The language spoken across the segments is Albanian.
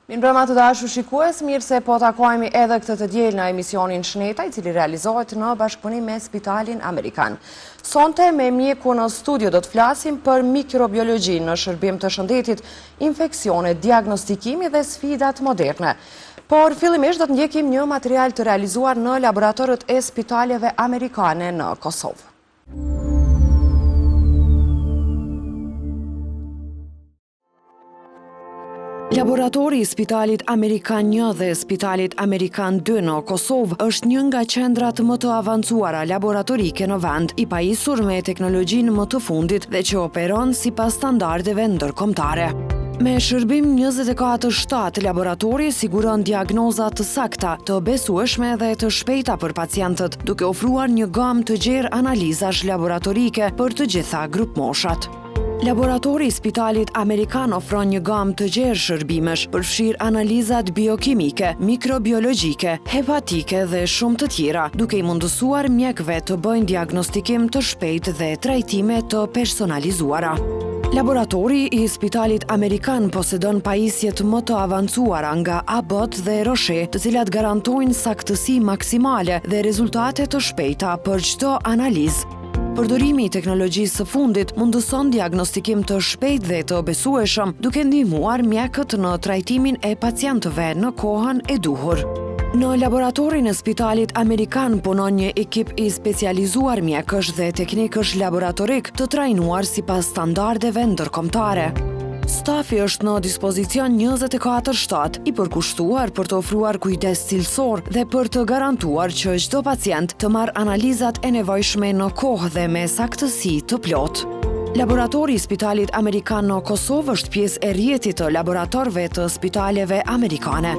Mirëmbrëma të dashur shikues, mirë se po takojmë edhe këtë të diel në emisionin Shneta, i cili realizohet në bashkëpunim me Spitalin Amerikan. Sonte me mjeku në studio do të flasim për mikrobiologji në shërbim të shëndetit, infeksione, diagnostikimi dhe sfidat moderne. Por fillimisht do të ndjekim një material të realizuar në laboratorët e spitaleve amerikane në Kosovë. Laboratori i Spitalit Amerikan 1 dhe Spitalit Amerikan 2 në Kosovë është një nga qendrat më të avancuara laboratorike në vend, i pajisur me teknologjinë më të fundit dhe që operon sipas standardeve ndërkombëtare. Me shërbim 24/7, laboratori siguron diagnoza të sakta, të besueshme dhe të shpejta për pacientët, duke ofruar një gamë të gjerë analizash laboratorike për të gjitha grupmoshat. Laboratori i Spitalit Amerikan ofron një gamë të gjerë shërbimesh, përfshir analizat biokimike, mikrobiologjike, hepatike dhe shumë të tjera, duke i mundësuar mjekëve të bëjnë diagnostikim të shpejtë dhe trajtime të personalizuara. Laboratori i Spitalit Amerikan posedon pajisjet më të avancuara nga Abbott dhe Roche, të cilat garantojnë saktësi maksimale dhe rezultate të shpejta për çdo analizë. Përdorimi i teknologjisë së fundit mundëson diagnostikim të shpejtë dhe të besueshëm, duke ndihmuar mjekët në trajtimin e pacientëve në kohën e duhur. Në laboratorin e Spitalit Amerikan punon një ekip i specializuar mjekësh dhe teknikësh laboratorik të trajnuar sipas standardeve ndërkombëtare. Stafi është në dispozicion 24/7, i përkushtuar për të ofruar kujdes cilësor dhe për të garantuar që çdo pacient të marrë analizat e nevojshme në kohë dhe me saktësi të plotë. Laboratori i Spitalit Amerikan në Kosovë është pjesë e rrjetit të laboratorëve të spitaleve amerikane.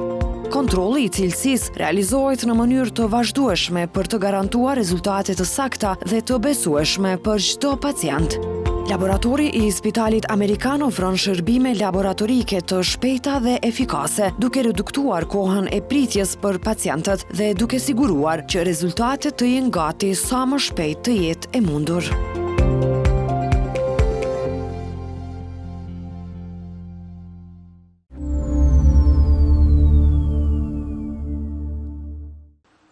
Kontrolli i cilësisë realizohet në mënyrë të vazhdueshme për të garantuar rezultate të sakta dhe të besueshme për çdo pacient. Laboratori i Spitalit Amerikan ofron shërbime laboratorike të shpejta dhe efikase, duke reduktuar kohën e pritjes për pacientët dhe duke siguruar që rezultatet të jenë gati sa më shpejt të jetë e mundur.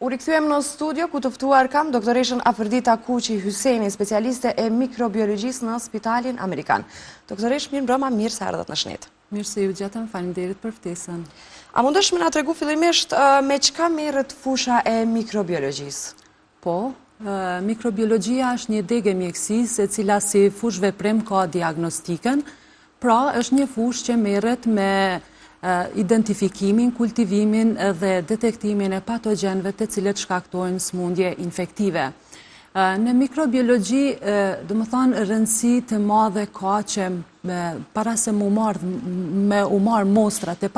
U rikthyem në studio ku të ftuar kam doktoreshën Afërdita Kuqi Hyseni, specialiste e mikrobiologjisë në Spitalin Amerikan. Doktoresh, mirëmbrëma, mirë se erdhët në Shnetë. Mirë se ju gjetëm, faleminderit për ftesën. A mundesh më na tregu fillimisht me çka merret fusha e mikrobiologjisë? Po, mikrobiologjia është një degë mjekësisë e cila si fushë veprim ka diagnostikën, pra është një fushë që merret me identifikimin, kultivimin dhe detektimin e patogjenëve të cilët shkaktojnë sëmundje infektive. Në mikrobiologji, do të thonë, rëndësi të madhe ka që para se u marr mostrat e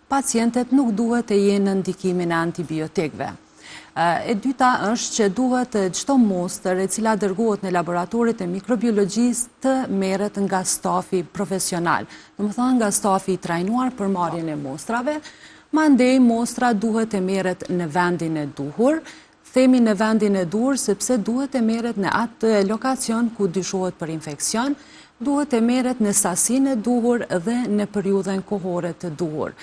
pacientët nuk duhet të jenë në ndikimin e antibiotikëve. E dyta është që duhet çdo mostër e cila dërgohet në laboratorit e mikrobiologjisë të merret nga stafi profesional. Do të thonë nga stafi i trajnuar për marrjen e mostrave, mandej mostra duhet të merret në vendin e duhur. Themi në vendin e duhur sepse duhet të merret në atë lokacion ku dyshohet për infeksion, duhet të merret në sasinë e duhur dhe në periudhën kohore të duhur.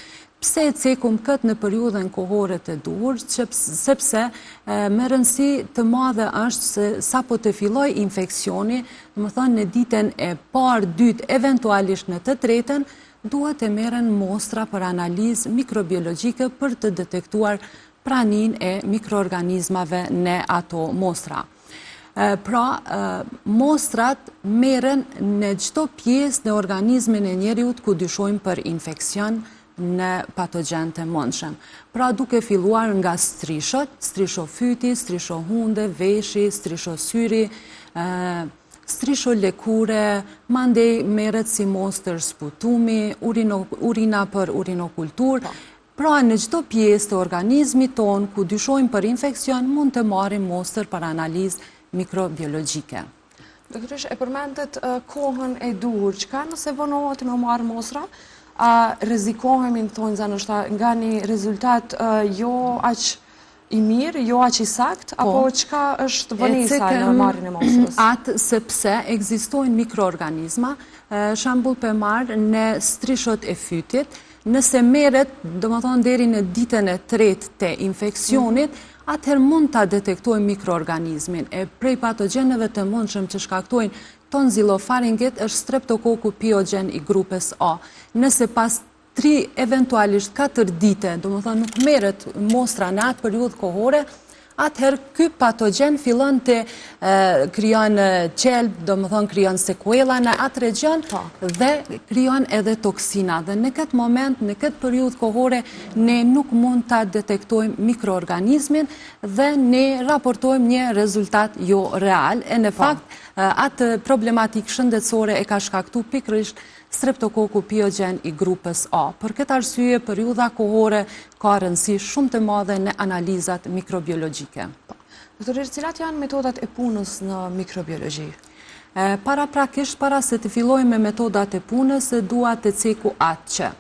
Pse e cekum këtë në periudhën kohore të duhur, sepse me rëndësi të madhe është se sa po të filloj infeksioni, do të thonë në ditën e parë, dytë, eventualisht në të tretën, duhet të merren mostra për analizë mikrobiologjike për të detektuar praninë e mikroorganizmave në ato mostra. Pra, mostrat merren në çdo pjesë në organizmin e njeriut ku dyshojmë për infeksion në patogjen të mundshëm. Pra duke filluar nga strishot, strisho fyti, strisho hunde, veshi, strisho syri, strisho lëkure, mandej merret si mostër sputumi, urina për urinokultur. Pra në çdo pjesë të organizmit ton ku dyshojmë për infeksion mund të marrim mostër për analizë mikrobiologjike. Doktoresh, e përmendet kohën e duhur, çka nëse vonohet me marrë mostra? A rrezikohemi në thonë zanështa nga një rezultat jo aq i mirë, jo aq i sakt, apo çka është vënisa në marrjen e mostrës? Atë sepse ekzistojnë mikroorganizma, shembull për marrë në strishot e fytit, Nëse merret, domethënë deri në ditën e 3 të infeksionit, atëherë mund ta detektojmë mikroorganizmin. E prej patogjeneve të mundshëm që shkaktojnë tonzilofaringit është streptokoku pyogen i grupes A. Nëse pas 3 eventualisht 4 dite, domethënë nuk merret mostra në atë periudhë kohore, atëherë ky patogjen fillon të krijon qelb, domethënë krijon sekuela në atë region dhe krijon edhe toksina. Dhe në këtë moment, në këtë periudhë kohore, ne nuk mund ta detektojmë mikroorganizmin dhe ne raportojmë një rezultat jo real. E në fakt, atë problematikë shëndetësore e ka shkaktuar pikërisht streptokoku pyogen i grupës A. Për këtë arsye, periudha kohore ka rëndësi shumë të madhe në analizat mikrobiologjike. Doktoresh, cilat janë metodat e punës në mikrobiologji? Paraprakisht, para se të fillojmë me metodat e punës, dua të ceku atë që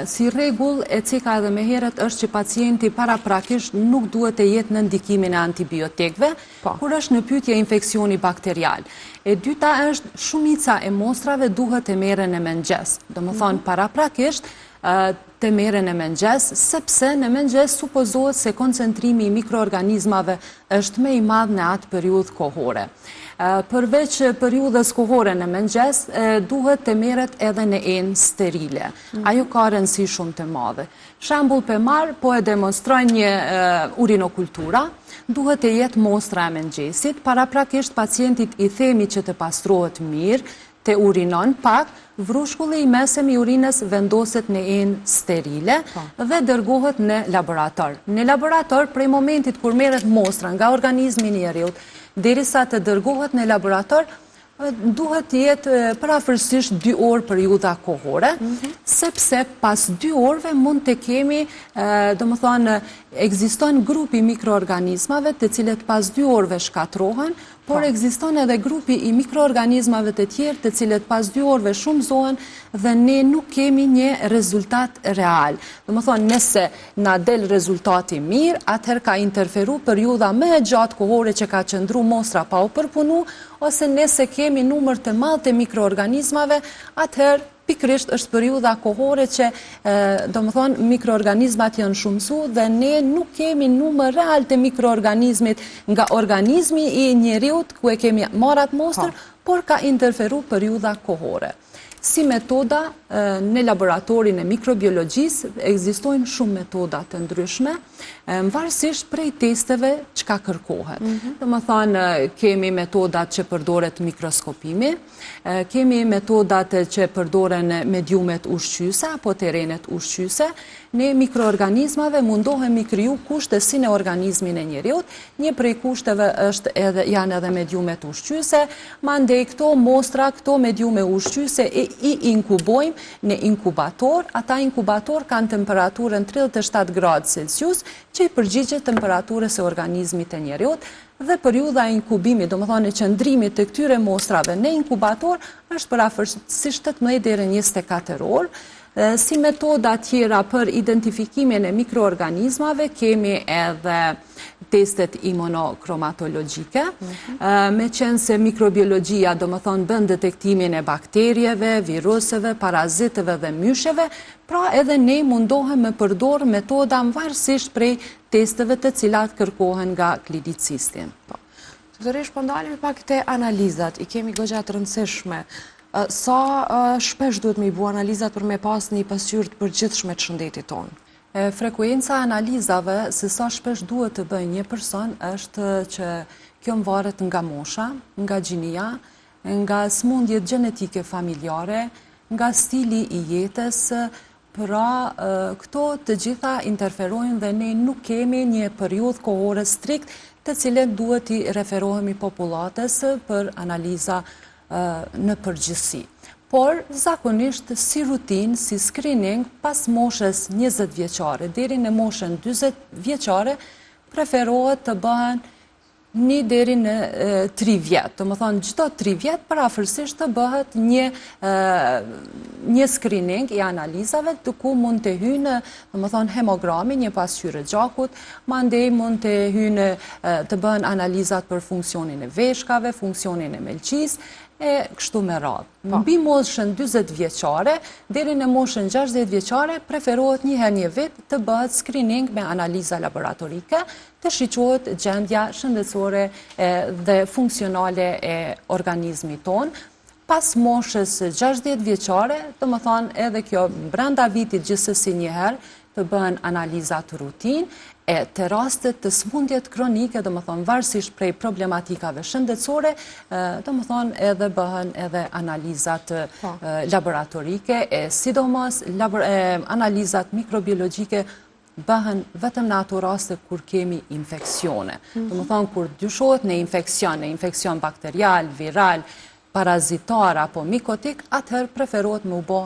si rregull e ceka edhe më herët është që pacienti paraprakisht nuk duhet të jetë në ndikimin e antibiotikëve kur është në pyetje infeksioni bakterial. E dyta është shumica e mostrave duhet të merren në mëngjes. Domethënë paraprakisht të merren në mëngjes, sepse në mëngjes supozohet se koncentrimi i mikroorganizmave është më i madh në atë periudhë kohore. Përveç periudhës kohore në mëngjes, duhet të merret edhe në enë sterile. Ajo ka rëndësi shumë të madhe. Shembull për marr, po e demonstroj një urinokultura, duhet të jetë mostra e mëngjesit, paraprakisht pacientit i themi që të pastrohet mirë, të urinon pak, vrushkulli i mesëm i urinës vendoset në enë sterile dhe dërgohet në laborator. Në laborator, prej momentit kur merret mostra nga organizmi i njeriut, derisa të dërgohet në laborator, duhet të jetë parafërsisht 2 orë periudha kohore, sepse pas 2 orëve mund të kemi, domethënë, ekziston grupi mikroorganizmave të cilët pas 2 orëve shkatrohen, por ekziston edhe grupi i mikroorganizmave të tjerë të cilët pas 2 orëve shumëzohen dhe ne nuk kemi një rezultat real. Domethënë, nëse na del rezultati mirë, atëherë ka interferu periudha më e gjatë kohore që ka qëndru mostra pa u përpunu, ose nëse kemi numër të madh të mikroorganizmave, atëherë pikërisht është periudha kohore që domethënë mikroorganizmat janë shumësuar dhe ne nuk kemi numër real të mikroorganizmit nga organizmi i njeriut ku e kemi marrë atë mostër, por ka interferu periudha kohore. Si metoda në laboratorin e mikrobiologjisë ekzistojnë shumë metoda të ndryshme, varësisht prej testeve çka kërkohet. Domethënë kemi metodat që përdoret mikroskopimi, kemi metodat që përdoren mediumet ushqyese apo terrenet ushqyese. Ne mikroorganizmave mundohemi kriju kushtësinë e organizmin e njeriut. Një prej kushteve janë edhe mediumet ushqyese, mandej këto mostra, këto mediume ushqyese i inkubojmë në inkubator. Ata inkubator kanë temperaturën 37 gradë Celsius, që i përgjigjet temperaturës e organizmit të njeriut, dhe periudha e inkubimit, domethënë qëndrimit të këtyre mostrave në inkubator, është parafërsisht 18 deri në 24 orë. Si metoda tjera për identifikimin e mikroorganizmave, kemi edhe testet imunokromatologjike, me qenë se mikrobiologjia domethënë bën detektimin e bakterieve, viruseve, paraziteve dhe mysheve, pra edhe ne mundohem me përdor metoda varësisht prej testeve të cilat kërkohen nga klinicisti. Doktoresh, po ndalemi pak te analizat, i kemi goxha të rëndësishme. Sa shpesh duhet me i bu analizat për me pas një pasqyrë të përgjithshme të shëndetit tonë? Frekuenca analizave se sa shpesh duhet të bëjë një person është që kjo varet nga mosha, nga gjinia, nga smundjet gjenetike familjare, nga stili i jetës, pra këto të gjitha interferojnë dhe ne nuk kemi një periudhë kohore strikt të cilën duhet i referohemi popullatës për analiza në përgjithësi. Por, zakonisht, si rutinë, si screening, pas moshës 20 vjeqare, deri në moshën 20 vjeqare, preferohet të bëhen 1 deri në 3 vjetë. Të më thonë, gjitho 3 vjetë, parafërsisht të bëhet një screening i analizave të ku mund të hynë, të më thonë, hemogrami, një pasqyrë gjakut, mandej mund të hynë të bëhen analizat për funksionin e veshkave, funksionin e melqis, e kështu me radhë. Mbi moshën 40 vjeçare, deri në moshën 60 vjeçare, preferohet një herë një vit të bëhet screening me analiza laboratorike, të shiqohet gjendja shëndetësore dhe funksionale e organizmit tonë. Pas moshës 60 vjeçare, të më thonë edhe kjo brenda vitit gjithsesi një herë, të bëhen analizat rutin, e të rastet të smundjet kronike, dhe më thonë varësisht prej problematikave shëndetësore, dhe më thonë edhe bëhen edhe analizat laboratorike, e sidomos analizat mikrobiologike bëhen vetëm në ato raste kur kemi infekcione. Dhe më thonë kur dyshohet në infekcion bakterial, viral, parazitar apo mikotik, atëherë preferohet me u bo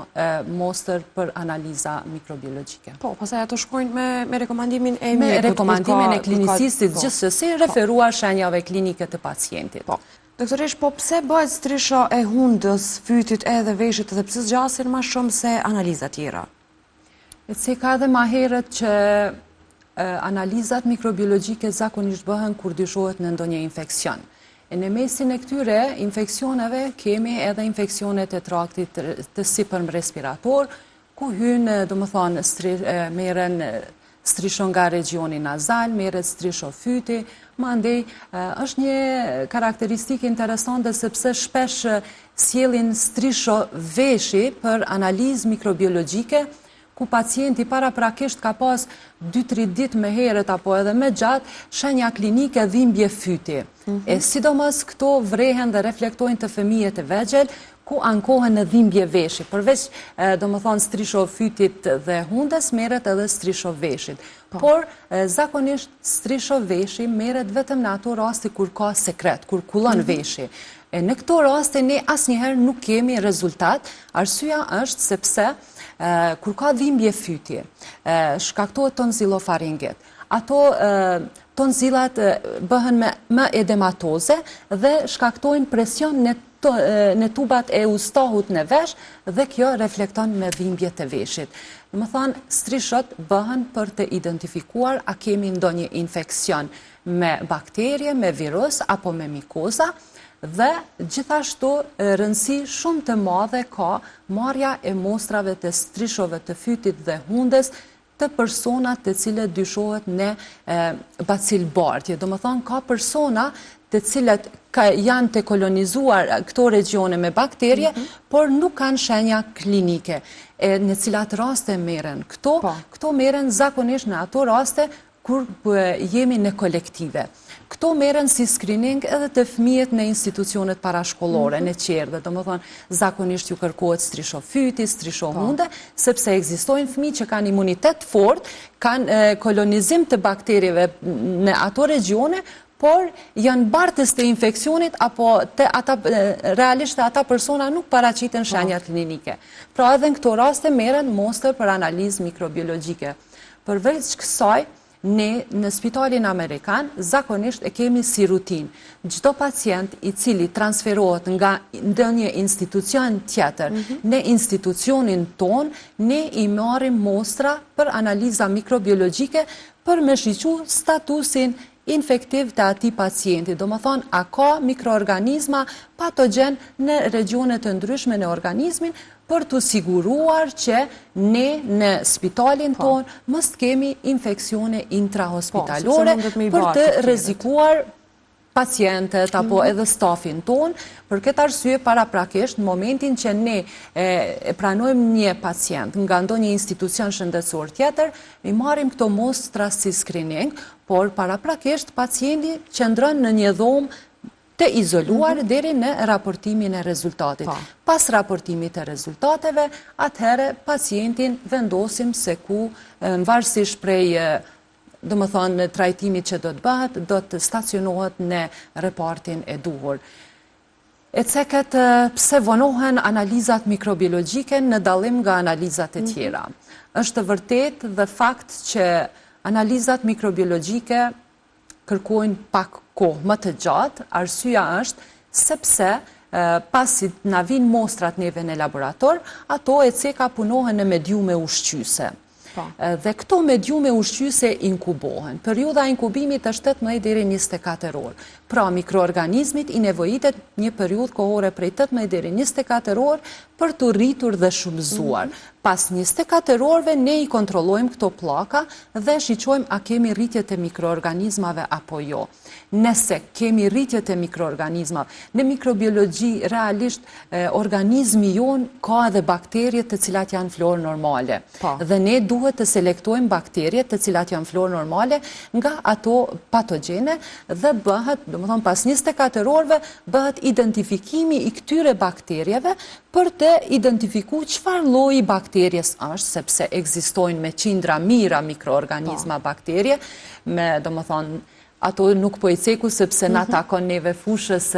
mostër për analiza mikrobiologike. Po, pastaj ato shkojnë me rekomandimin e Me mjekut. rekomandimin e klinicistit gjithsesi, referuar shenjave klinike të pacientit. Po. Doktoresh, po pse bëhet strisho e hundës, fytit edhe veshit dhe pse zgjasin më shumë se analiza tjera? Se ka edhe ma herët që analizat mikrobiologike zakonisht bëhen kur dyshohet në ndonjë infekcion. E në mesin e këtyre infekcioneve kemi edhe infekcionet e traktit të sipërm respirator, ku hynë, do më thonë, meren strisho nga regioni nazal, meret strisho fyti, mandej është një karakteristikë interesante sepse shpesh sjellin strisho veshi për analizë mikrobiologike, ku pacienti paraprakisht ka pas 2-3 ditë me heret apo edhe me gjatë shenja klinike dhimbje fyti. E sidomos këto vrehen dhe reflektojnë të fëmijët e vegjël, ku ankohen në dhimbje veshi. Përveç, do më thonë, strisho fytit dhe hundes, meret edhe strisho veshit. Por, zakonisht, strisho veshi meret vetëm në ato raste kur ka sekret, kur kullon veshi. Në këto raste, ne asnjëherë nuk kemi rezultat, arsyeja është sepse kur ka dhimbje fyti, shkaktohet tonzilofaringit. Ato tonzilat bëhen më edematoze dhe shkaktojnë presion në tubat e ustahut në vesh dhe kjo reflekton me dhimbje të veshit. Më thonë, strishot bëhen për të identifikuar a kemi ndonjë infekcion me bakterje, me virus apo me mikoza, dhe gjithashtu rëndësi shumë të madhe ka marrja e mostrave të strishove të fytit dhe hundes të personat të cilët dyshohet në bacilbartje. Do më thonë, ka persona të cilët janë të kolonizuar këto regione me bakterje, por nuk kanë shenja klinike. Në cilat raste meren këto meren zakonisht në ato raste kur jemi në kolektive. Këto meren si screening edhe të fëmijët në institucionet parashkollore, në qerdhe, do më thonë, zakonisht ju kërkohet strisho fyti, strisho hunde, sepse ekzistojnë fëmijë që kanë imunitet fort, kanë kolonizim të bakterieve në ato regione, por janë bartës të infekcionit, apo realisht ata persona nuk paraqiten shenjat klinike. Pra edhe në këto raste meren mostër për analizë mikrobiologike. Përveç kësaj, ne në spitalin Amerikan zakonisht e kemi si rutin. Çdo pacient i cili transferohet nga ndonjë institucion tjetër në institucionin ton, ne i marrim mostra për analiza mikrobiologike për me shiqu statusin infektiv të ati pacienti. Do më thonë, a ka mikroorganizma patogen në regionet të ndryshme në organizmin, për të siguruar që ne në spitalin ton mos kemi infekcione intrahospitalore, për të rrezikuar pacientët apo edhe stafin ton. Për këtë arsye paraprakisht në momentin që ne pranojmë një pacient nga ndonjë institucion shëndetësor tjetër, i marrim këto mostra si screening, por paraprakisht pacienti qëndron në një dhomë të izoluar deri në raportimin e rezultatit. Pas raportimit e rezultateve, atëherë pacientin vendosim se ku në varësisht prej do më thonë trajtimit që do të bëhet, do të stacionohet në repartin e duhur. E ceket pse vonohen analizat mikrobiologike në dallim nga analizat e tjera. Është vërtet dhe fakt që analizat mikrobiologike kërkojnë pak kohë më të gjatë, arsyeja është sepse pasi na vinë mostrat neve në laborator, ato e ceka punohen në mediume ushqyese. Dhe këto mediume ushqyese inkubohen. Periudha inkubimit është 18 deri 24 orë. Pra, mikroorganizmit i nevojitet një periudhë kohore prej 18 deri 24 orë për të rritur dhe shumëzuar. Pas 24 orëve ne i kontrollojmë këto pllaka dhe shiqojmë a kemi rritje të mikroorganizmave apo jo. Nëse kemi rritje të mikroorganizmave, në mikrobiologji realisht organizmi jon ka edhe bakterje të cilat janë florë normale. Dhe ne duhet të selektojmë bakterje të cilat janë florë normale nga ato patogjene dhe bëhet, domethënë pas 24 orëve bëhet identifikimi i këtyre bakterjeve për të identifikuar çfarë lloji bakterjes është, sepse ekzistojnë me qindra mijëra mikroorganizma bakterje, me domethënë ato nuk po i ceku sepse na takon neve fushës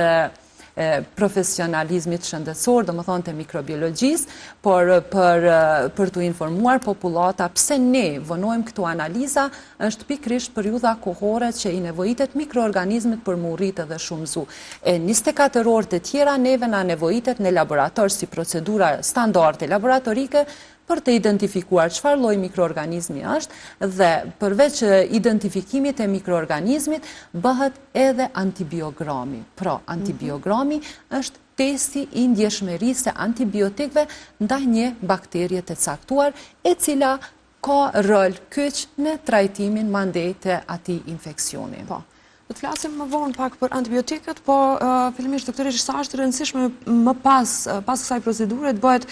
profesionalizmit shëndetësor, domethënë të mikrobiologjisë, por për të informuar popullata pse ne vonojmë këto analiza, është pikërisht periudha kohore që i nevojitet mikroorganizmit për mu rritë dhe shumëzu. 24 orë të tjera neve na nevojitet në laborator si procedura standarde laboratorike për të identifikuar çfarë lloj mikroorganizmi është dhe përveç identifikimit të mikroorganizmit bëhet edhe antibiogrami. Pra, antibiogrami është testi i ndjeshmërisë së antibiotikëve ndaj një bakterie të caktuar, e cila ka rol kyç në trajtimin mandej të atij infeksioni. Do të flasim më vonë pak për antibiotikët, po fillimisht doktoresh, sa është rëndësishme më pas kësaj procedure të bëhet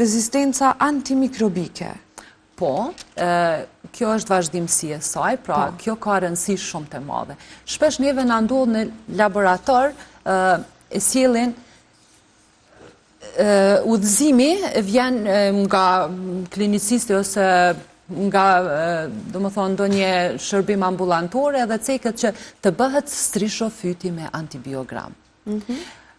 rezistenca antimikrobike? Po, kjo është vazhdimsi e saj, pra kjo ka rëndësi shumë të madhe. Shpesh neve na ndodh në laborator e sjellin udhëzimi vjen nga klinicisti ose nga, domethënë, ndonjë shërbim ambulantor edhe ceket që të bëhet strishofyti me antibiogram.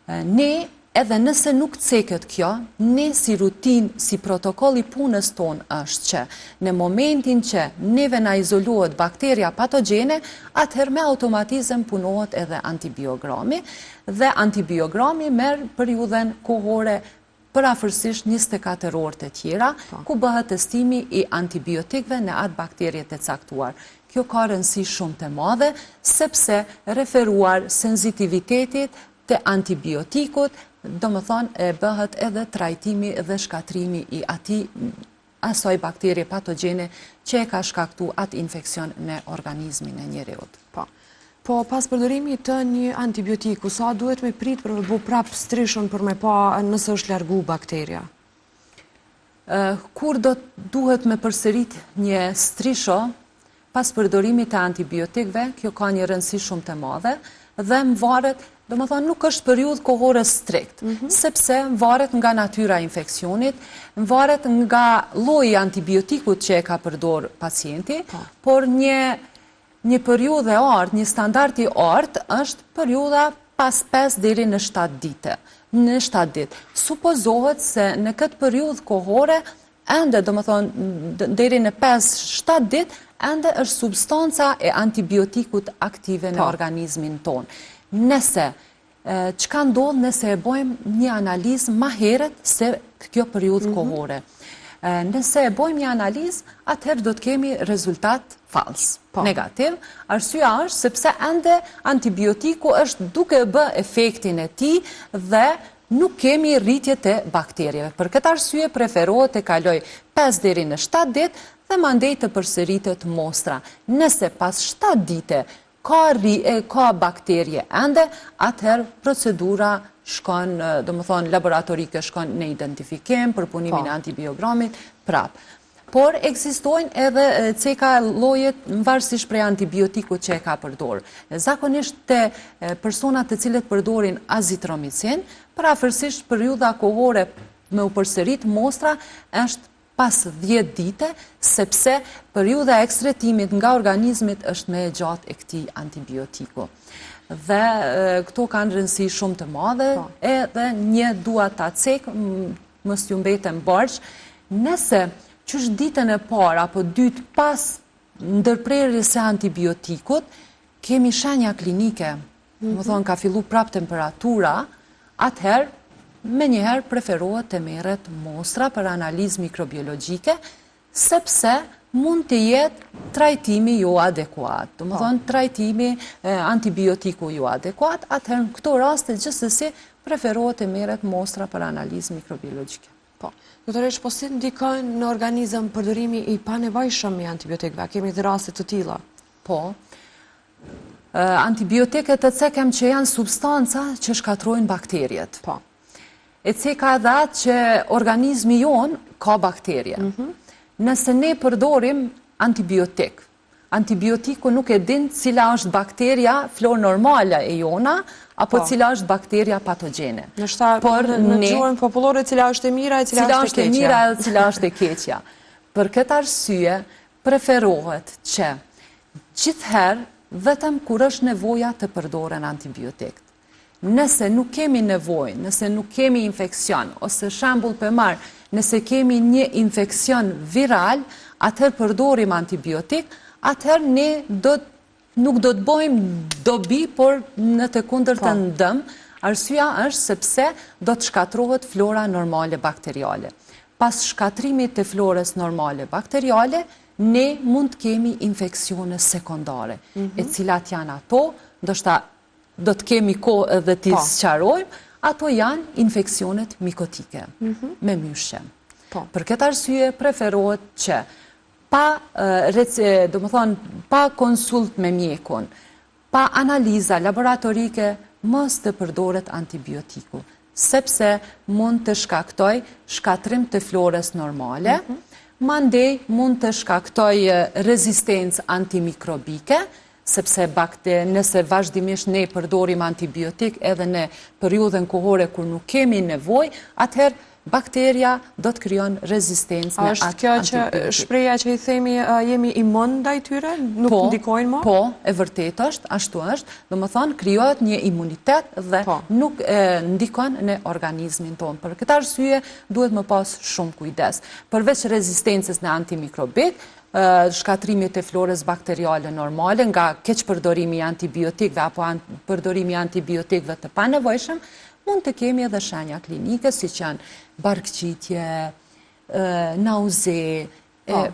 Ne, edhe nëse nuk ceket kjo, ne si rutinë, si protokolli punës tonë është që në momentin që neve na izolohet bakteria patogjene, atëherë me automatizëm punohet edhe antibiogrami dhe antibiogrami merr periudhën kohore për afërsisht 24 orë të tjera, ku bëhet testimi i antibiotikëve në atë bakterje të caktuar. Kjo ka rëndësi shumë të madhe, sepse referuar senzitivitetit të antibiotikut, domethënë bëhet edhe trajtimi dhe shkatrimi i asaj bakterie patogjene që e ka shkaktuar atë infeksion në organizmin e njeriut. Po pas përdorimit të një antibiotiku, sa duhet me prit për me bu prap strishon për me pa nëse është largu bakteria? Kur duhet me përsërit një strisho pas përdorimit të antibiotikëve, kjo ka një rëndësi shumë të madhe dhe më varet, domethënë nuk është periudhë kohore strikt, sepse varet nga natyra e infeksionit, varet nga lloji i antibiotikut që e ka përdor pacienti, por një periudhë e artë, një standard i artë është periudha pas 5 deri në 7 ditë. Në 7 ditë. Supozohet se në këtë periudhë kohore, ende, domethënë, deri në 5-7 ditë, ende është substanca e antibiotikut aktive në organizmin tonë. Nëse, çka ndodh nëse e bëjmë një analizë më herët se kjo periudhë kohore? Nëse e bëjmë një analizë, atëherë do të kemi rezultat fals, negativ. Arsyeja është sepse ende antibiotiku është duke bë efektin e tij dhe nuk kemi rritje të bakterieve. Për këtë arsye preferohet të kaloj 5 deri në 7 ditë dhe mandej të përsëritet mostra. Nëse pas 7 dite ka bakterje ende, atëherë procedura shkon, domethënë laboratorike shkon në identifikim për punimin e antibiogramit prap. Por ekzistojnë edhe ceka llojet varësisht prej antibiotikut që e ka përdorur. Zakonisht te personat të cilët përdorin azitromicin, parafërsisht periudha kohore me u përsërit mostra është pas 10 dite, sepse periudha e ekstretimit nga organizmit është më e gjatë e këtij antibiotiku. Dhe këto kanë rëndësi shumë të madhe, edhe një dua ta cek, mos ju mbetem borxh, nëse qysh ditën e parë apo dytë pas ndërprerjes së antibiotikut, kemi shenja klinike, më thonë ka fillu prap temperatura, atëherë me njëherë preferohet të merret mostra për analizë mikrobiologjike, sepse mund të jetë trajtimi jo adekuat, do më thonë trajtimi antibiotiku jo adekuat, atëherë në këto raste gjithsesi preferohet të merret mostra për analizë mikrobiologjike. Po. Doktoresh, po si ndikojnë në organizëm përdorimi i panevojshëm i antibiotikëve? Kemi dhe raste të tilla? Po. Antibiotikët të cekem që janë substanca që shkatrojnë bakterjet. Po. E ceka dhe atë që organizmi jonë ka bakterje. Nëse ne përdorim antibiotiku nuk e din cila është bakteria florë normale e jona, apo cila është bakteria patogjene. Në gjuhën popullore cila është e mira e cila është e keqja. Cila është e keqja. Për këtë arsye, preferohet që gjithherë vetëm kur është nevoja të përdoren antibiotikët. Nëse nuk kemi nevojë, nëse nuk kemi infekcion, ose shembull për marë, nëse kemi një infekcion viral, atëherë përdorim antibiotik, atëherë ne nuk do të bojmë dobi, por në të kundërtën ndëm, arsyeja është sepse do të shkatrohet flora normale bakteriale. Pas shkatrimit të florës normale bakteriale, ne mund të kemi infekcione sekondare, e cilat janë ato, ndoshta do të kemi kohë edhe t'i sqarojmë, ato janë infekcionet mikotike, me myshe. Për këtë arsye preferohet që pa konsult me mjekun, pa analiza laboratorike, mos të përdoret antibiotiku, sepse mund të shkaktoj shkatrim të florës normale, mandej mund të shkaktoj rezistencë antimikrobike, sepse nëse vazhdimisht ne përdorim antibiotik edhe në periudhën kohore kur nuk kemi nevojë, atëherë bakteria do të krijon rezistencë në atë antibiotik. Është kjo që shpreha që i themi jemi imun ndaj tyre, nuk ndikojnë më? Po, e vërtet është, ashtu është, domethënë krijohet një imunitet dhe nuk ndikon në organizmin tonë. Për këtë arsye duhet më pas shumë kujdes. Përveç rezistencës në antimikrobik, shkatrimit e florës bakteriale normale nga keq përdorimi i antibiotikëve apo përdorimi i antibiotikëve të panevojshëm, mund të kemi edhe shenja klinike si që janë barkëqitje, nauze,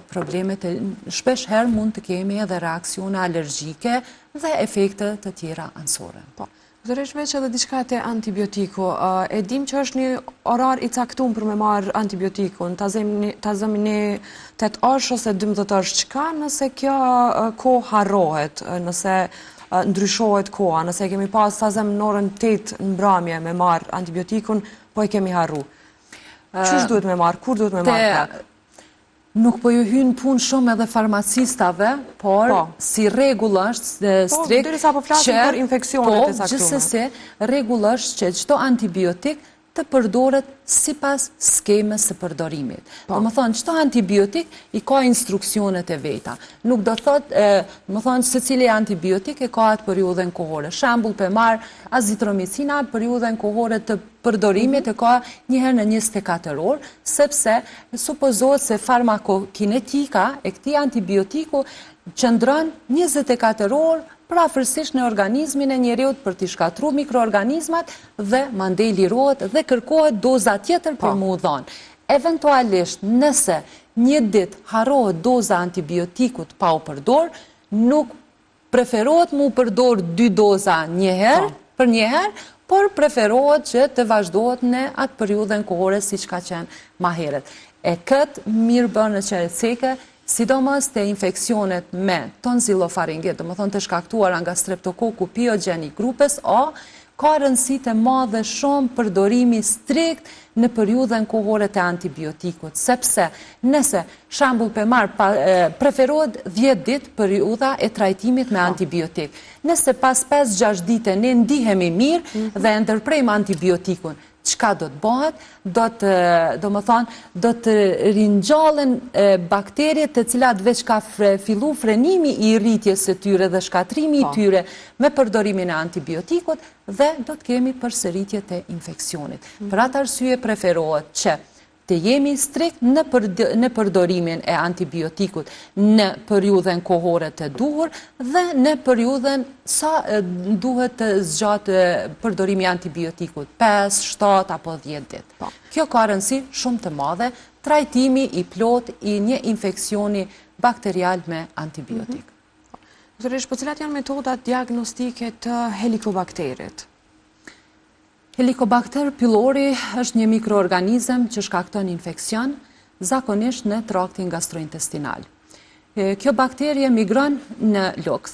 problemet shpesh herë mund të kemi edhe reaksione alergjike dhe efekte të tjera anësore. Doktoresh, veç edhe diçka te antibiotiku, e dim që është një orar i caktuar për me marrë antibiotikun, ta zëmi një 8 orësh ose 12 orësh, çka nëse kjo kohë harrohet, nëse ndryshohet koha, nëse kemi pas ta zëmë në orën 8 në mbrëmje me marrë antibiotikun, po e kemi harru. Çish duhet me marrë, kur duhet me marrë? Nuk po ju hynë punë shumë edhe farmacistave, por si regull është strikt që... Derisa po flasim për infeksionet e caktuara. Gjithsesi, regull është që çdo antibiotik të përdoret sipas skemës së përdorimit. Domethënë, çdo antibiotik i ka instruksionet e veta. Nuk do thotë, domethënë, secili antibiotik e ka atë periudhën kohore. Shembull për marr azitromicina, periudhën kohore të përdorimit e ka njëherë në 24 orë, sepse supozohet se farmakokinetika e këtij antibiotiku qëndron 24 orë prafërsisht në organizmin e njeriut për t'i shkatruar mikroorganizmat dhe mandej lirohet dhe kërkohet doza tjetër për mu dhënë. Eventualisht, nëse një ditë harrohet doza antibiotikut pa u përdor, nuk preferohet mu përdor 2 doza për njëherë, por preferohet që të vazhdohet në atë periudhën kohore siç ka qenë më herët. E këtë mirë bën që e ceke, sidomos të infekcionet me tonzilofaringit, do më thonë të shkaktuara nga streptokoku pyogenik grupes A, ka rëndësi të madhe shumë përdorimi strikt në periudhën kohore të antibiotikut, sepse nëse shembull për marë preferohet 10 ditë periudha e trajtimit me antibiotik. Nëse pas 5-6 dite ne ndihemi mirë dhe ndërprejmë antibiotikun, çka do të bëhet? Do të ringjallen bakteriet të cilat veç ka fillu frenimi i rritjes së tyre dhe shkatrimi i tyre me përdorimin e antibiotikut dhe do të kemi përsëritje të infeksionit. Për atë arsye preferohet që të jemi strikt në përdorimin e antibiotikut në periudhën kohore të duhur dhe në periudhën sa duhet të zgjatë përdorimi antibiotikut, 5, 7 apo 10 ditë. Kjo ka rëndësi shumë të madhe, trajtimi i plot i një infeksioni bakterial me antibiotik. Doktoresh, po cilat janë metodat diagnostike të helikobakterit? Helicobacter pylori është një mikroorganizëm që shkakton infekcion, zakonisht në traktin gastrointestinal. Kjo bakterie migron në luks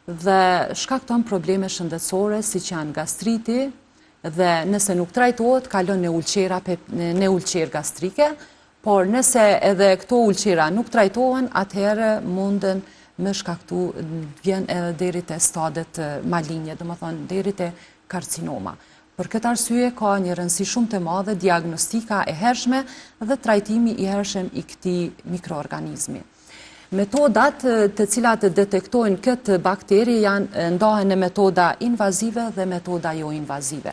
dhe shkakton probleme shëndetësore si që janë gastriti dhe nëse nuk trajtohet kalon në ulqerë gastrike, por nëse edhe këto ulqera nuk trajtohen, atëherë mundën me shkaktu vjen edhe deri te stadet malinje, domethënë deri te karcinoma. Për këtë arsye ka një rëndësi shumë të madhe diagnostika e hershme dhe trajtimi i hershëm i këtij mikroorganizmi. Metodat të cilat detektojnë këtë bakteri janë ndahen në metoda invazive dhe metoda jo invazive.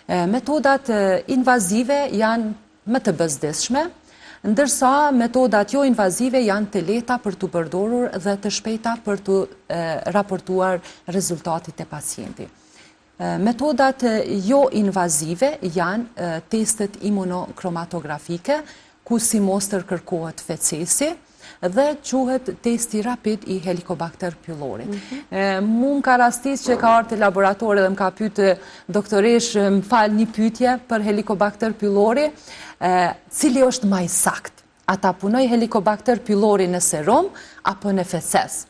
Metodat invazive janë më të bezdishme, ndërsa metodat jo invazive janë të lehta për të përdorur dhe të shpejta për të raportuar rezultatit e pacientit. Metodat jo invazive janë testet imunochromatografike, ku si mostër kërkohet fecesi dhe quhet testi rapid i Helicobacter pylori. Mu më ka rastis që ka ardhur te laboratori dhe më ka pyetë doktoresh, më fal një pyetje për Helicobacter pylori, cili është më i sakt? Ata punoj Helicobacter pylori në serum apo në feces?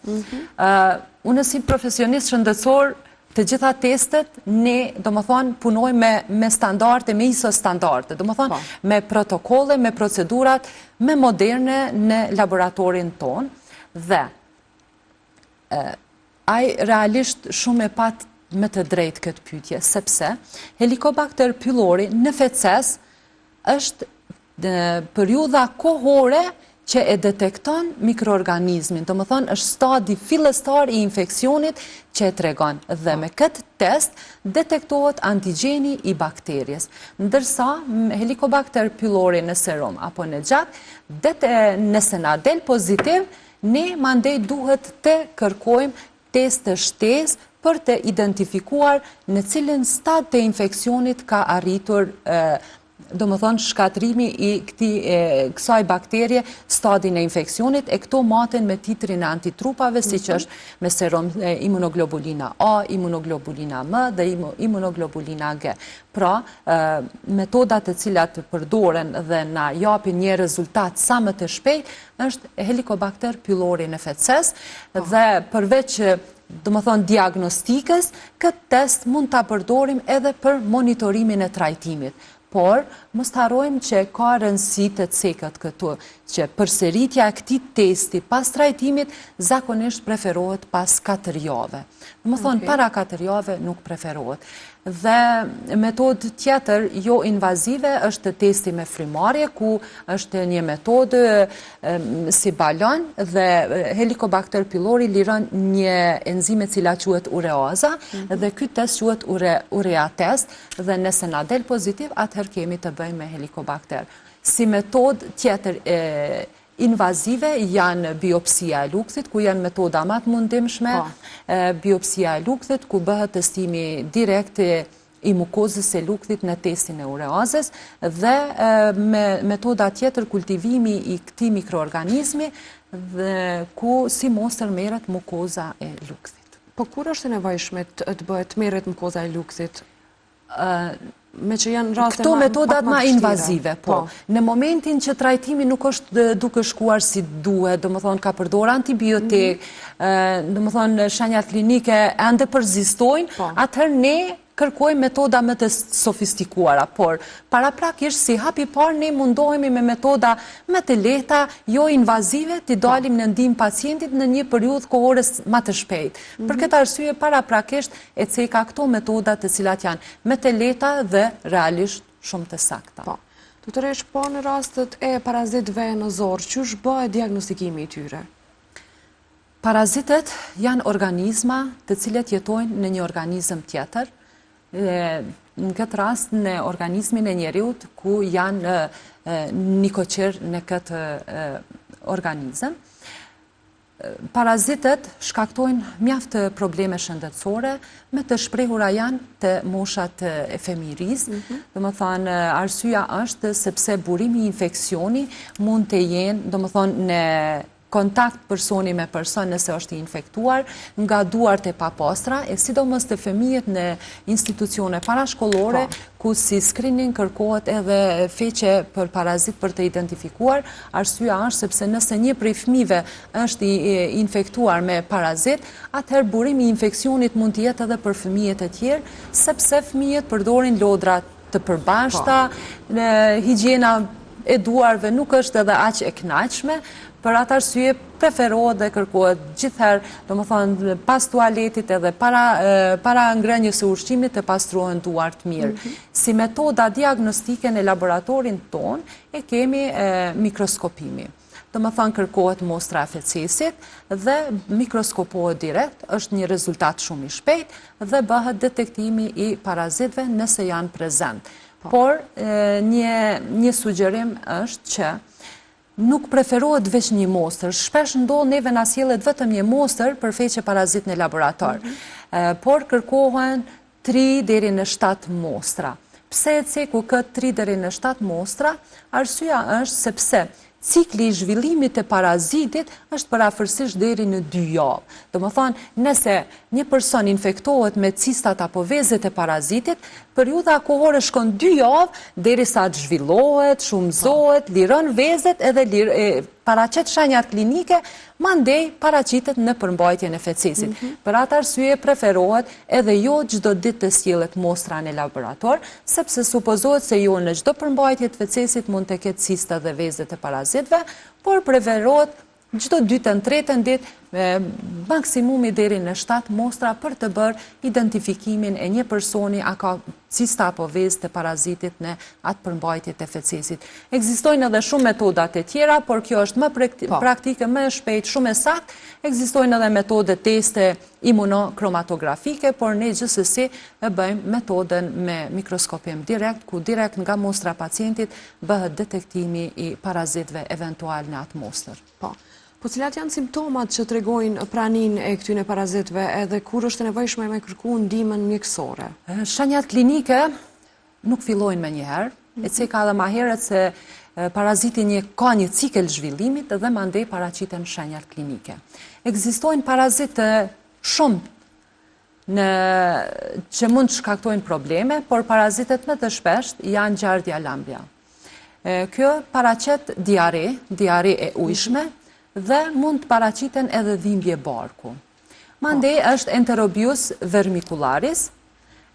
Unë si profesionist shëndetësor, të gjitha testet, ne, domethënë, punojmë me standarde, me ISO standarde, domethënë, me protokolle, me procedurat, me moderne në laboratorin tonë, dhe ai realisht shumë e pat me të drejtë këtë pyetje, sepse Helicobacter pylori në feces është periudha kohore që e detekton mikroorganizmin, të më thonë është stadi fillestar i infekcionit që e tregon, dhe me këtë test detektohet antigeni i bakterjes. Ndërsa Helicobacter pylori në serum apo në gjak, nëse na del pozitiv, ne mandej duhet të kërkojmë test të shtesë për të identifikuar në cilin stad të infekcionit ka arritur do më thonë shkatrimi i kësaj bakterie, stadin e infekcionit, e këto maten me titrin e antitrupave, si që është me serum imunoglobulina A, imunoglobulina M dhe imunoglobulina G. Pra, metodat e cilat përdoren dhe na japin një rezultat sa më të shpejt, është Helicobacter pylori në feces, dhe përveç do më thonë diagnostikës, këtë test mund të përdorim edhe për monitorimin e trajtimit. Por, mos të harrojmë që ka rëndësi të cekët këtu, që përsëritja e këtij testi pas trajtimit zakonisht preferohet pas 4 javë. Do të thonë para 4 javë nuk preferohet. Dhe metodë tjetër jo invazive është testi me frymarrje, ku është një metodë si balon dhe Helicobacter pylori liron një enzim e cila quhet ureaza dhe ky test quhet urea test, dhe nëse na del pozitiv, atëherë kemi të bëjmë me Helicobacter. Si metodë tjetër invazive janë biopsia e lukthit, ku janë metoda më të mundimshme, biopsia e lukthit, ku bëhet testimi direkt i mukozës e lukthit në testin e ureazës, dhe me metoda tjetër kultivimi i këtij mikroorganizmi, dhe ku si mostër merret mukoza e lukthit. Po kur është e nevojshme të bëhet merret mukoza e lukthit? Me që janë raste këto metodat ma invazive, po. Në momentin që trajtimi nuk është duke shkuar si duhet, do më thonë ka përdor antibiotik, do më thonë shenjat klinike ende përzistojnë, atëherë ne kërkojmë metoda më të sofistikuara, por paraprakisht si hapi parë ne mundohemi me metoda më të lehta, jo invazive, t'i dalim në ndihmë pacientit në një periudhë kohore më të shpejtë. Për këtë arsye paraprakisht e ceka këto metoda të cilat janë më të lehta dhe realisht shumë të sakta. Doktoresh, po në rastet e parazitëve në zorë, ç'është bëhet diagnostikimi i tyre? Parazitet janë organizma të cilët jetojnë në një organizëm tjetër, në këtë rast në organizmin e njeriut ku janë nikoqir në këtë organizëm. Parazitet shkaktojnë mjaft probleme shëndetësore, me të shprehura janë të moshat e femirisë. Do më thonë, arsyeja është sepse burimi i infeksioni mund të jenë, do më thonë, në kontakt personi me person nëse është i infektuar, nga duart e papastra, e sidomos të fëmijët në institucione parashkollore, ku si screening kërkohet edhe feqe për parazit për të identifikuar. Arsyeja është sepse nëse një prej fëmijëve është i infektuar me parazit, atëherë burimi i infeksionit mund të jetë edhe për fëmijët e tjerë, sepse fëmijët përdorin lodra të përbashkëta, higjiena e duarve nuk është edhe aq e kënaqshme. Për atë arsye preferohet dhe kërkohet gjithherë, domethënë pas tualetit edhe para ngrënies së ushqimit të pastruhen duart mirë. Si metoda diagnostike në laboratorin ton e kemi mikroskopimi. Domethënë kërkohet mostra e fecesit dhe mikroskopohet direkt, është një rezultat shumë i shpejtë dhe bëhet detektimi i parazitëve nëse janë prezent. Por një sugjerim është që nuk preferohet veç një mostër. Shpesh ndodh neve na sjellet vetëm një mostër për feqe parazit në laborator. Por kërkohen 3 deri në 7 mostra. Pse e ceku këtë 3 deri në 7 mostra? Arsyeja është sepse cikli i zhvillimit të parazitit është parafërsisht deri në 2 javë. Domethënë, nëse një person infektohet me cistat apo vezet e parazitit, periudha kohore shkon 2 javë derisa të zhvillohet, shumëzohet, liron vezet edhe paraqet shenjat klinike, mandej paraqitet në përmbajtjen e fecesit. Për atë arsye preferohet edhe jo çdo ditë të sjellet mostra në laborator, sepse supozohet se jo në çdo përmbajtje të fecesit mund të ketë cista dhe vezet e parazitëve, por preferohet çdo 2-3 ditë maksimumi deri në 7 mostra për të bërë identifikimin e një personi a ka cista apo vezë të parazitit në atë përmbajtje të fecesit. Ekzistojnë edhe shumë metodat e tjera, por kjo është më praktike, më e shpejtë, shumë e saktë. Ekzistojnë edhe metode teste imunochromatografike, por ne gjithsesi e bëjmë metodën me mikroskopim direkt, ku direkt nga mostra pacientit bëhet detektimi i parazitëve eventual në atë mostër. Po cilat janë simptomat që tregojnë praninë e këtyre parazitëve edhe kur është e nevojshme me kërku ndihmën mjekësore? Shenjat klinike nuk fillojnë me njëherë, e ceka edhe ma herët se paraziti ka një cikël zhvillimit dhe mandej paraqiten shenjat klinike. Ekzistojnë parazitë shumë që mund të shkaktojnë probleme, por parazitet më të shpesht janë gjardhja lambja. Kjo paraqet diare e ujshme, dhe mund të paraqiten edhe dhimbje barku. Mandej është Enterobius vermicularis,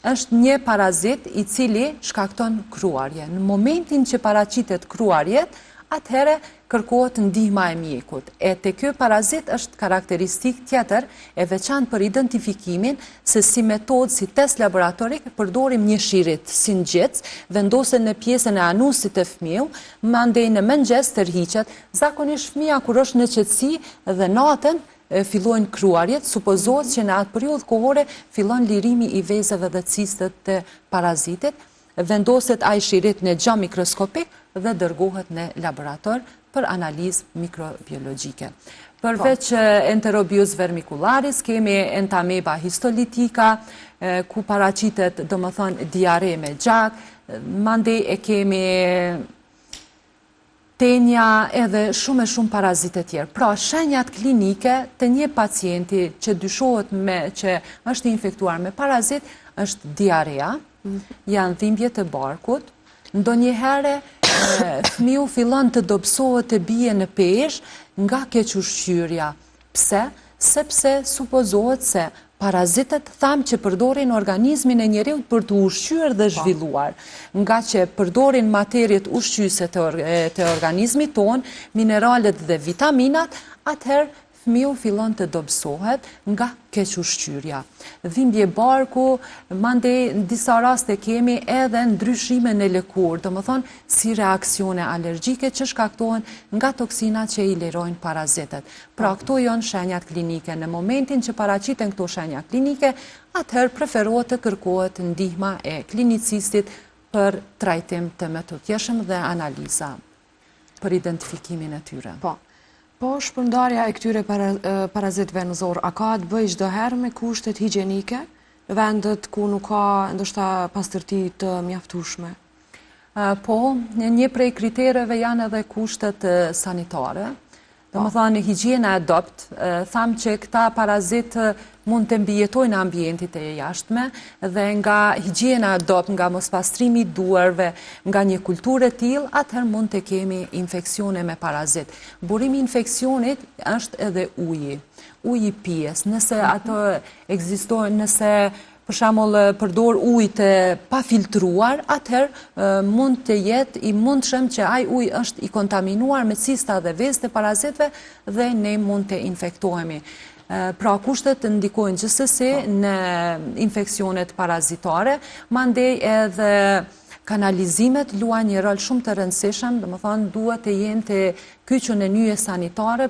është një parazit i cili shkakton kruarje. Në momentin që paraqitet kruarjet, atëhere kërkohet ndihma e mjekut. E te ky parazit është karakteristik tjetër e veçantë për identifikimin se si metodë, si test laboratorik, përdorim një shirit si ngjec, vendosen në pjesën e anusit të fëmiu, mandej në mëngjes tërhiqet. Zakonisht fëmia kur është në qetësi dhe natën fillojnë kruarjet, supozohet që në atë periudhë kohore fillon lirimi i vezëve dhe cistët të parazitit, vendoset ai shirit në gjam mikroskopik dhe dërgohet në laborator për analizë mikrobiologjike. Përveç Enterobius vermicularis, kemi Entameba histolitika, ku paraqitet domethënë diare me gjak, mandej e kemi tenja edhe shumë parazitë tjerë. Pra, shenjat klinike të një pacienti që dyshohet që është infektuar me parazit është diarea, janë dhimbje të barkut, ndonjëherë fëmiu fillon të dobësohet të bie në peshë nga kequshqyrja. Pse? Sepse supozohet se parazitët thamë që përdorin organizmin e njeriut për të ushqyer dhe zhvilluar. Nga që përdorin materiet ushqyese të organizmit ton, mineralet dhe vitaminat, atëherë fëmiu fillon të dobësohet nga kequshqyrja. Dhimbje barku, mandej në disa raste kemi edhe ndryshime në lëkurë, domethënë si reaksione alergjike që shkaktohen nga toksinat që i lirojnë parazitët. Pra këto janë shenjat klinike. Në momentin që paraqiten këto shenja klinike, atëherë preferohet të kërkohet ndihma e klinicistit për trajtim të metodikshëm dhe analiza për identifikimin e tyre. Po shpërndarja e këtyre parazitëve në zorë, a ka të bëjë çdo herë me kushtet higjienike në vendet ku nuk ka ndoshta pastërti të mjaftueshme? Po, një prej kritereve janë edhe kushtet sanitare. Do më thonë, higjiena e dopt, thamë që këta parazit mund të mbijetojnë në ambientit e jashtme dhe nga higjiena e dopt, nga mospastrimi i duarve, nga një kulturë e tillë, atëherë mund të kemi infeksione me parazit. Burimi i infeksionit është edhe uji pijes. Nëse ato ekzistojnë, nëse për shembull përdor ujë të pafiltruar, atëherë mund të jetë i mundshëm që ai ujë është i kontaminuar me cista dhe vezë të parazitëve dhe ne mund të infektohemi. Pra kushtet ndikojnë gjithsesi në infeksionet parazitare, mandej edhe kanalizimet luajnë një rol shumë të rëndësishëm, domethënë duhet të jenë të kyçur në nyje sanitare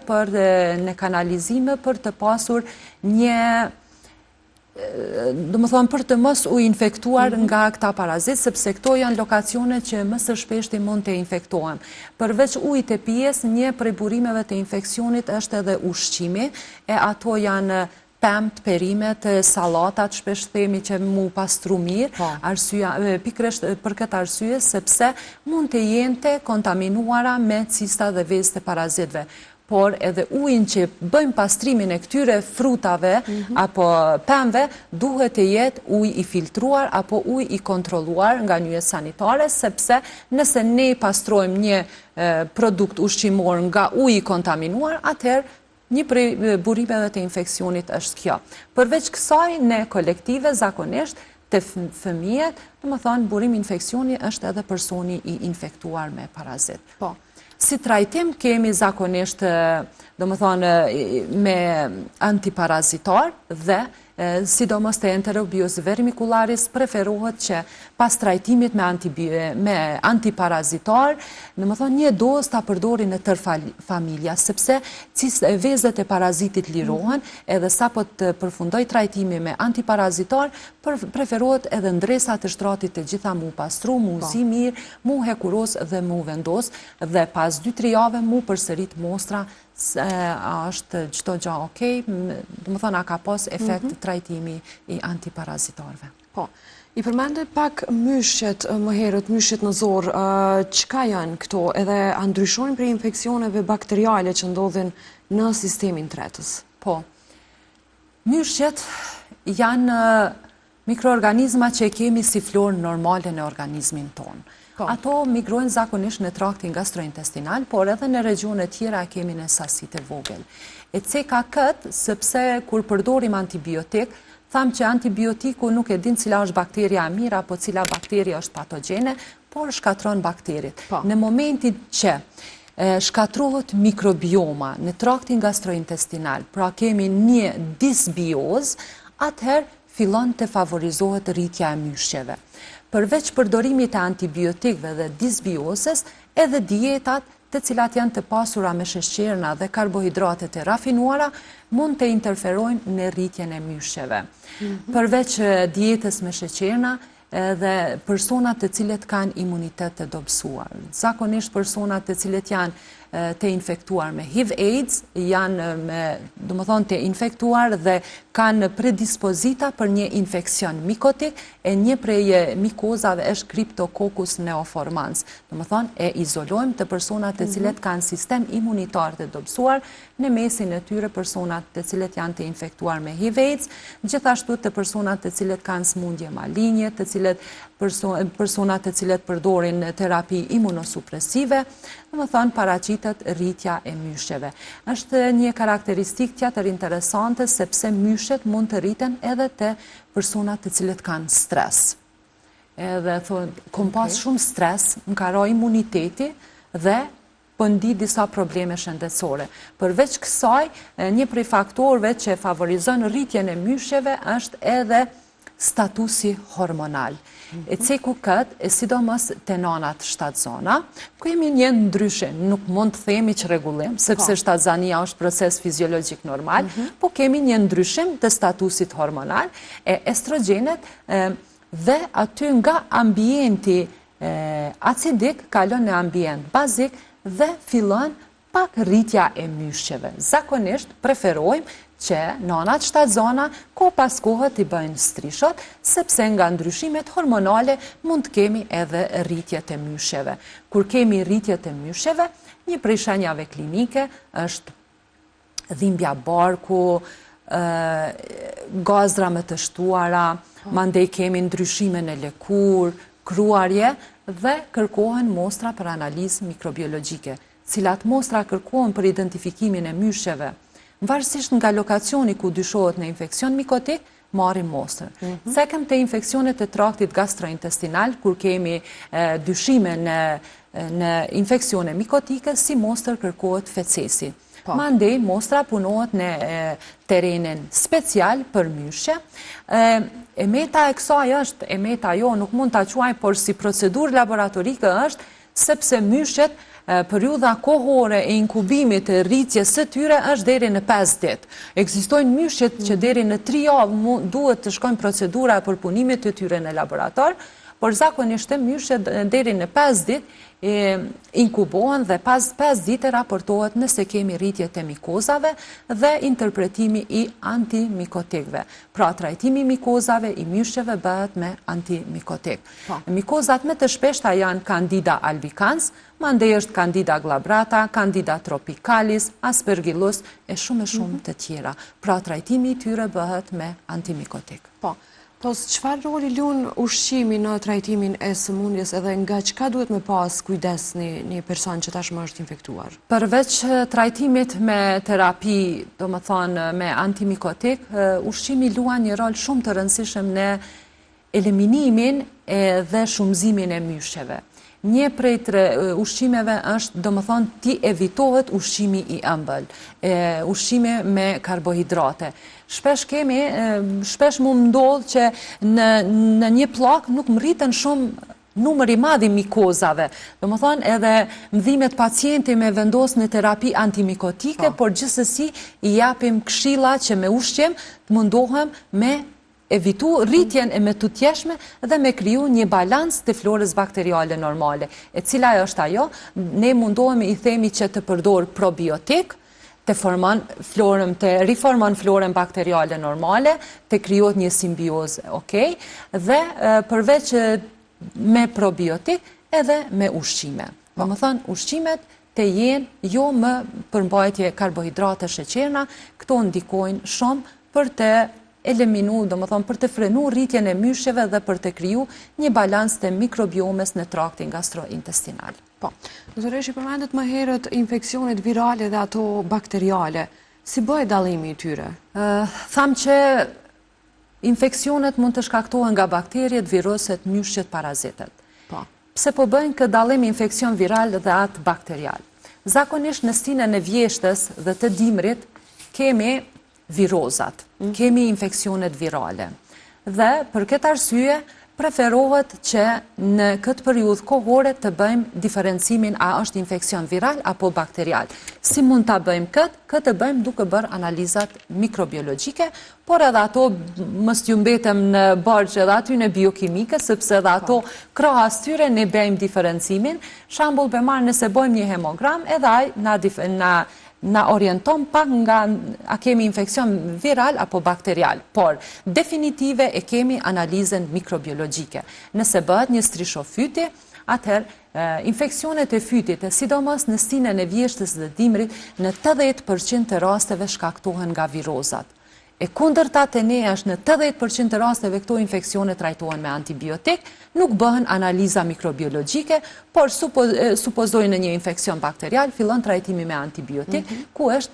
në kanalizime për të pasur një për të mos u infektuar nga këta parazit, sepse këto janë lokacione që më së shpeshti mund të infektohen. Përveç ujit e pijes, një prej burimeve të infeksionit është edhe ushqimi, e ato janë pemt, perimet, sallatat, shpesh themi që mu pastru mirë, pikërisht për këtë arsye, sepse mund të jenë të kontaminuara me cista dhe vezë të parazitëve. Por edhe ujin që bëjmë pastrimin e këtyre frutave apo pemëve, duhet të jetë ujë i filtruar apo ujë i kontrolluar nga nyjet sanitare, sepse nëse ne pastrojmë një produkt ushqimor nga uji i kontaminuar, atëherë një prej burimeve të infeksionit është kjo. Përveç kësaj, ne kolektive, zakonisht, të fëmijët, domethënë burimi infeksioni është edhe personi i infektuar me parazit. Po. Si trajtim kemi zakonisht, domethënë me antiparazitar dhe sidomos të enterobius vermicularis preferohet që pas trajtimit me antiparazitar, domethënë një dozë ta përdori në tërë familja, sepse vezët e parazitit lirohen, edhe sapo të përfundoj trajtimi me antiparazitar, preferohet edhe ndresat të shtratit të gjitha mu pastru, mu zi mirë, mu hekuros dhe mu vendos, dhe pas 2-3 jave mu përsërit mostra është çdo gjë okej, domethënë ka pas efekt trajtimi i antiparazitarëve. Po. I përmendë pak myshjet më herët, myshjet në zorë, çka janë këto, edhe a ndryshojnë prej infeksioneve bakteriale që ndodhin në sistemin tretës? Po. Myshjet janë mikroorganizma që kemi si florë normale në organizmin tonë. Ato migrojnë zakonisht në traktin gastrointestinal, por edhe në regione tjera kemi në sasi të vogël. E ceka këtë, sepse kur përdorim antibiotik, thamë që antibiotiku nuk e din cila është bakteria e mirë apo cila bakteria është patogjene, por shkatron bakterit. Në momentin që shkatrohet mikrobioma në traktin gastrointestinal, pra kemi një disbioz, atëherë fillon të favorizohet rritja e myshjeve. Përveç përdorimit të antibiotikëve dhe disbiosës, edhe dietat të cilat janë të pasura me sheqerna dhe karbohidratet e rafinuara, mund të interferojnë në rritjen e myshjeve. Përveç dietës me sheqerna, dhe personat të cilët kanë imunitet të dobësuar. Zakonisht personat të cilët janë të infektuar me HIV/AIDS, janë domethënë të infektuar dhe kanë predispozita për një infekcion mikotik, e një prej mikozave është Cryptococcus neoformans. Domethënë e izolojmë të personat të cilët kanë sistem imunitar të dobësuar, në mesin e tyre personat të cilët janë të infektuar me HIV/AIDS, gjithashtu të personat të cilët kanë smundje malinje, të cilët personat të cilët përdorin terapi imunosupresive, domethënë paraqitet rritja e myshjeve. Është një karakteristikë tjetër interesante sepse myshjet mund të rriten edhe te personat të cilët kanë stres. Edhe thonë, kom pas shumë stres, më ka ra imuniteti dhe pëndi disa probleme shëndetësore. Përveç kësaj, një prej faktorëve që favorizon rritjen e myshjeve është edhe statusi hormonal. E ceku këtë, e sidomos të nanat shtatzana, ku jemi një ndryshe, nuk mund të themi që rregullim, sepse shtatzania është proces fiziologjik normal, po kemi një ndryshim të statusit hormonal, e estrogenet dhe aty nga ambienti acidik, kalon në ambient bazik dhe fillon pak rritja e myshqeve. Zakonisht preferojmë që nanat shtatzana ko pas kohë t'i bëjnë strishot, sepse nga ndryshimet hormonale mund të kemi edhe rritje të myshqeve. Kur kemi rritje të myshqeve, një prej shenjave klinike është dhimbja barku, gazra më të shtuara, mandej kemi ndryshime në lëkur, kruarje dhe kërkohen mostra për analizë mikrobiologjike, cilat mostra kërkohen për identifikimin e myshqeve. Varësisht nga lokacioni ku dyshohet në infekcion mikotik, marrim mostrën. Sekëm të infekcionet e traktit gastrointestinal, kur kemi dyshime në infekcione mikotike, si mostër kërkohet fecesi. Mandej, mostra punohet në terenin special për myshqe. E meta e kësaj është, e meta jo nuk mund të quaj, por si procedur laboratorike është, sepse myshqet periudha kohore e inkubimit e rritjes së tyre është deri në 5 ditë. Ekzistojnë myshqet që deri në 3 javë duhet të shkojnë procedura për punimin e tyre në laborator, por zakonisht myshqet deri në 5 ditë inkubohen dhe pas 5 ditë raportohet nëse kemi rritje të mikozave dhe interpretimi i antimikotikve. Pra, trajtimi i mikozave i myshqeve bëhet me antimikotik. Mikozat më të shpeshta janë Candida albicans, mandej është Candida glabrata, Candida tropicalis, Aspergillus e shumë të tjera. Pra, trajtimi i tyre bëhet me antimikotik. Po, çfarë roli lun ushqimi në trajtimin e sëmundjes edhe nga çka duhet me pas kujdes një person që tashmë është infektuar? Përveç trajtimit me terapi, do më thonë me antimikotik, ushqimi luan një rol shumë të rëndësishëm në eliminimin dhe shumëzimin e myshqeve. Një prej ushqimeve është, do më thonë, ti evitohet ushqimi i ëmbël, ushqime me karbohidrate. Shpesh mu ndodhë që në një plak nuk më rritën shumë numër i madh i mikozave. Do më thonë edhe mdhimet pacienti me vendos në terapi antimikotike, por gjithsesi i japim këshilla që me ushqim të mundohem me evitu rritjen e me tutjeshme dhe me kriju një balans të florës bakteriale normale. E cila është ajo? Ne mundohemi i themi që të përdor probiotik, të riformon florën bakteriale normale, të kryot një simbiozë, dhe përveç me probiotik edhe me ushqime. Do më thonë, ushqimet të jenë jo më përmbajtje karbohidrate sheqerna, këto ndikojnë shumë për të eliminu, do më thonë, për të frenu rritjen e myshqeve dhe për të kriju një balans të mikrobiomes në traktin gastrointestinal. Po, doktoresh, i përmendet më herët infekcionet virale dhe ato bakteriale. Si bëhet dallimi i tyre? Tham që infekcionet mund të shkaktohen nga bakterjet, viruset, myshqet, parazitet. Pse po bëjnë këtë dallim infekcion viral dhe atë bakterial? Zakonisht në sinën e vjeshtës dhe të dimrit kemi virozat, kemi infekcionet virale. Dhe për këtë arsye preferohet që në këtë periudhë kohore të bëjmë diferencimin a është infekcion viral apo bakterial. Si mund të bëjmë këtë? Këtë bëjmë duke bërë analizat mikrobiologjike, por edhe ato mos ju mbetëm në bargjë edhe aty në biokimike, sepse edhe ato krahas tyre ne bëjmë diferencimin. Shembull, për marrë nëse bëjmë një hemogram, edhe ai na orienton pak nga a kemi infekcion viral apo bakterial, por definitive e kemi analizën mikrobiologjike. Nëse bëhet një strishofyti, atëherë infekcionet e fytit, sidomos në sinën e vjeshtës dhe dimrit, në 80% të rasteve shkaktohen nga virozat. E kundërta të ne është në 80% të rasteve këto infekcione trajtohen me antibiotik, nuk bëhen analiza mikrobiologjike, por supozojnë në një infekcion bakterial, fillon trajtimi me antibiotik, ku është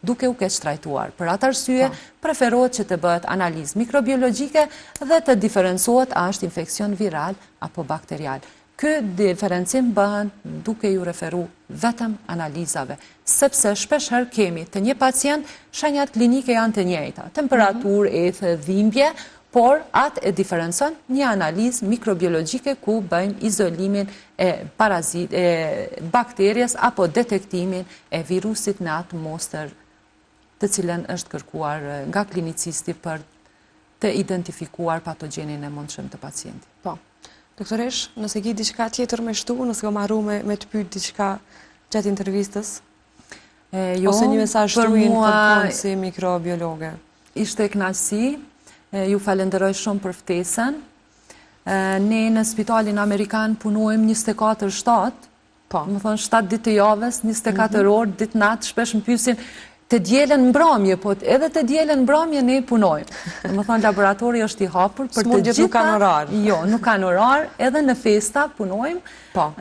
duke u keq trajtuar. Për atë arsye, preferohet që të bëhet analizë mikrobiologjike dhe të diferencohet a është infekcion viral apo bakterial. Ky diferencim bëhen duke ju referu vetëm analizave, sepse shpeshherë kemi të një pacient, shenjat klinike janë të njëjta, temperaturë, ethë, dhimbje, por atë e diferencon një analizë mikrobiologjike ku bëjmë izolimin e bakterjes apo detektimin e virusit në atë mostër të cilën është kërkuar nga klinicisti për të identifikuar patogenin e mundshëm të pacientit. Po. Doktoresh, nëse ki diçka tjetër me shtu, nëse ka marru me të pyet diçka gjatë intervistës? Jo, Ose një mesazh për shtuin mua kërkon si mikrobiologe. ishte kënaqësi, ju falenderoj shumë për ftesën. Ne në spitalin Amerikan punojmë 24/7, Po. më thonë 7 ditë të javës, 24 orë, ditë natë, shpesh më pyesin të dielën mbrëmje, po edhe të dielën mbrëmje ne punojmë. Më thonë laboratori është i hapur për të Smundjet gjitha. nuk kanë orar. Jo, nuk kanë orar, edhe në festa punojmë. Po.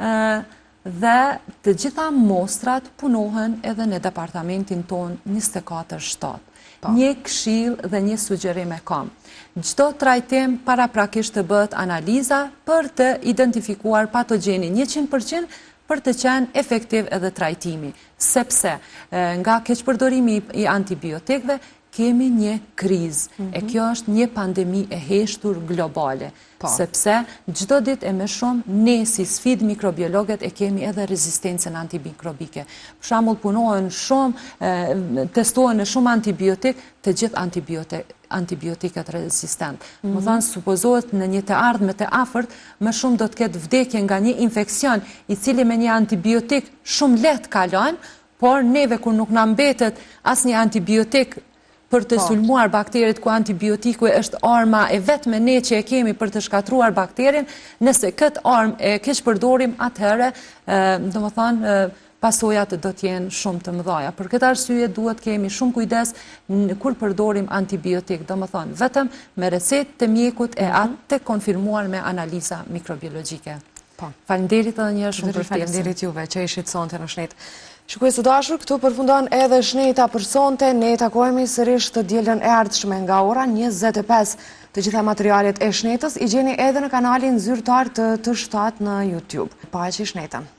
Dhe të gjitha mostrat punohen edhe në departamentin ton 24/7. Po. Një këshill dhe një sugjerim e kam. Çdo trajtim paraprakisht të bëhet analiza për të identifikuar patogenin 100% për të qenë efektiv edhe trajtimi. Sepse nga keqpërdorimi i antibiotikëve kemi një krizë. E kjo është një pandemi e heshtur globale. Po. Sepse çdo ditë e më shumë ne si sfidë mikrobiologët e kemi edhe rezistencën antimikrobike. Për shembull punohen shumë, testohen në shumë antibiotik, të gjithë antibiotikat rezistent. Më thonë, supozohet në një të ardhme të afërt, më shumë do të ketë vdekje nga një infekcion i cili me një antibiotik shumë lehtë kalon, por neve kur nuk na mbetet asnjë antibiotik për të sulmuar bakterit, ku antibiotiku është arma e vetme ne që e kemi për të shkatruar bakterin, nëse këtë armë e keq përdorim, atëherë, domethënë, pasojat do t'jenë shumë të mëdhaja. Për këtë arsye duhet kemi shumë kujdes kur përdorim antibiotik, domethënë vetëm me recetë të mjekut e atë të konfirmuar me analiza mikrobiologjike. Faleminderit edhe një herë shumë për ftesën. Faleminderit juve që ishit sonte në Shnet. Shikues të dashur, këtu përfundon edhe Shneta për sonte. Ne takohemi sërish të dielën e ardhshme nga ora 25. Të gjitha materialet e Shnetës i gjeni edhe në kanalin zyrtar të 7 në YouTube. Paqi Shnetën.